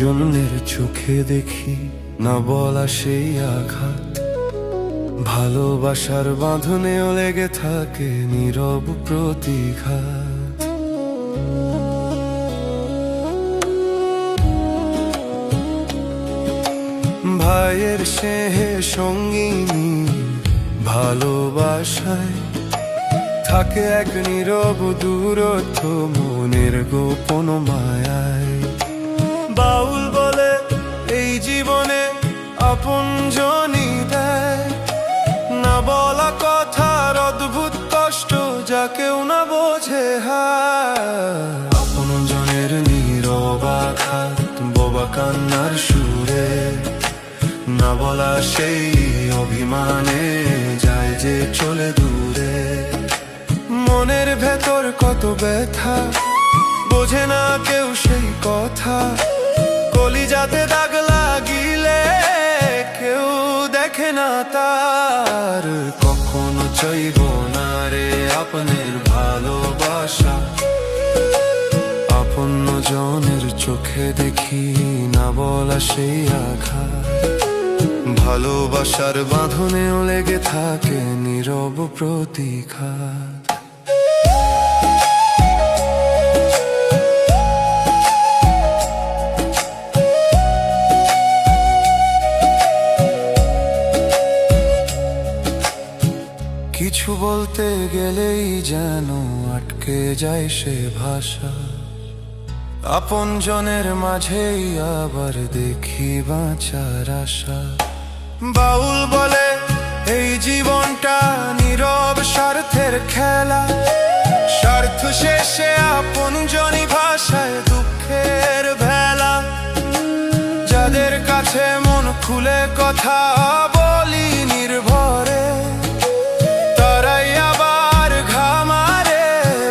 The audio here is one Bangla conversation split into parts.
আপনজনের চোখে দেখি না বলা সেই আঘাত, ভালোবাসার বাঁধনেও লেগে থাকে নীরব প্রতিঘাত। ভাইয়ের স্নেহে সঙ্গিনী ভালোবাসায় থাকে এক নীরব দূরত্ব মনের গোপন মায়ায়। বাউল বলে এই জীবনে আপনজনই দেয় না বলা কথার অদ্ভুত কষ্ট, যা কেউ না বোঝে। আপনজনের নীরব আঘাত বোবা কান্নার সুরে, না বলা সেই অভিমানে যায় যে চলে দূরে। মনের ভেতর কত ব্যথা বোঝে না কেউ সেই কথা, কলিজাতে দাগ লাগিলে কেউ দেখে না তার। কখনো চাইব না রে আপনের ভালোবাসা, আপনজনের চোখে দেখি না বলা সেই আঘাত, ভালোবাসার বাঁধনেও লেগে থাকে নীরব প্রতিঘাত। কিছু বলতে গেলেই যেন আটকে যায় সে ভাষা, আপনজনের মাঝেই আবার দেখি বাঁচার আশা। বাউল বলে এই জীবনটা নীরব স্বার্থের খেলা, স্বার্থ শেষে আপনজনই ভাষায় দুঃখের ভেলা। যাদের কাছে মন খুলে কথা বলি নির্ভরে, তারাই আবার ঘামারে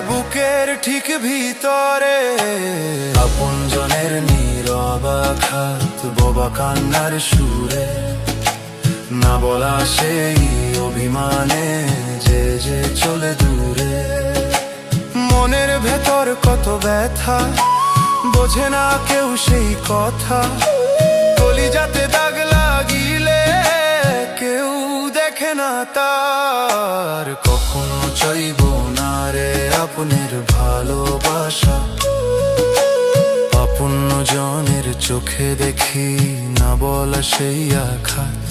বুকের ঠিক ভিতরে। আপনজনের নীরব আঘাত বোবা কান্নার সুরে, না বলা সেই অভিমানে যে যে চলে দূরে। মনের ভেতর কত ব্যথা বোঝে না কেউ সেই কথা, কলিজাতে দাগ লাগিলে কেউ দেখে না তার। কখনো চাইব না রে আপনের ভালোবাসা, আপনজনের চোখে দেখি না বলা সেই আঘাত,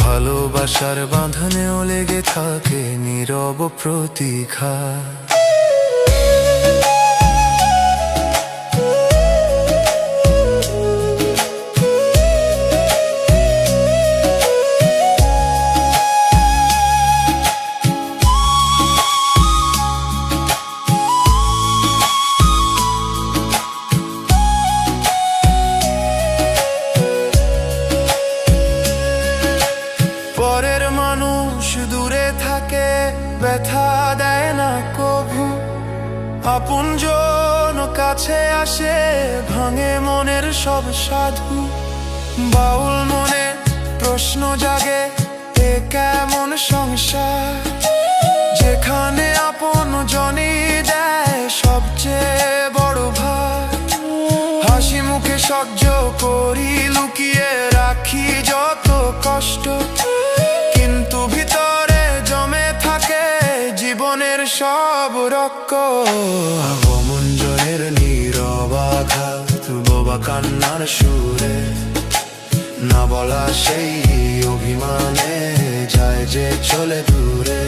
ভালোবাসার বাঁধনেও লেগে থাকে নীরব প্রতিঘাত। পরের মানুষ দূরে থাকে ব্যথা দেয় না কভু, আপনজন কাছে আসে ভাঙে মনের সব সাধু। বাউল মনে প্রশ্ন জাগে এ কেমন সংসার, যেখানে আপনজনই দেয় সবচেয়ে বড় ভার। হাসি মুখে সহ্য করি লুকিয়ে রাখি যত কষ্ট, কিন্তু ভিতরে জমে থাকে জীবনের সব রক্ত। আপনজনের নীরব আঘাত বোবা কান্নার সুরে, না বলা সেই অভিমানে যায় যে চলে দূরে।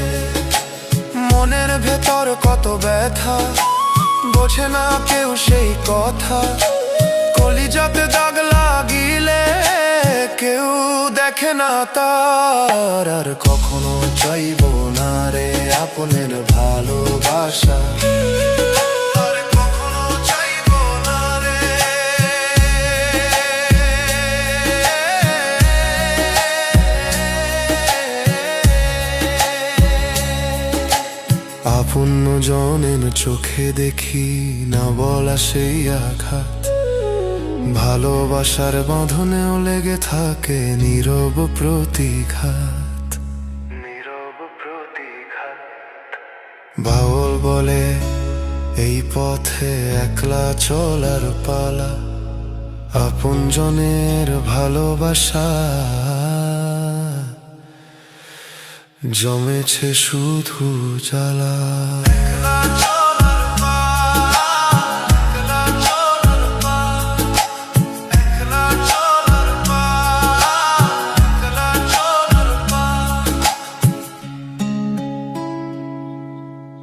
মনের ভেতর কত ব্যথা বোঝে না কেউ সেই কথা, কলিজাতে দাগ লাগিলে কেউ দেখে না তার। আর কখনো চাইব না রে আপনের ভালোবাসা, আর কখনো চাইব না রে আপনজনের চোখে দেখি না বলা সেই আঘাত, ভালোবাসার বাঁধনেও লেগে থাকে নীরব প্রতিঘাত। নীরব প্রতিঘাত। বাউল বলে এই পথে একলা চলার পালা, আপনজনের ভালোবাসা জমেছে শুধু জ্বালা।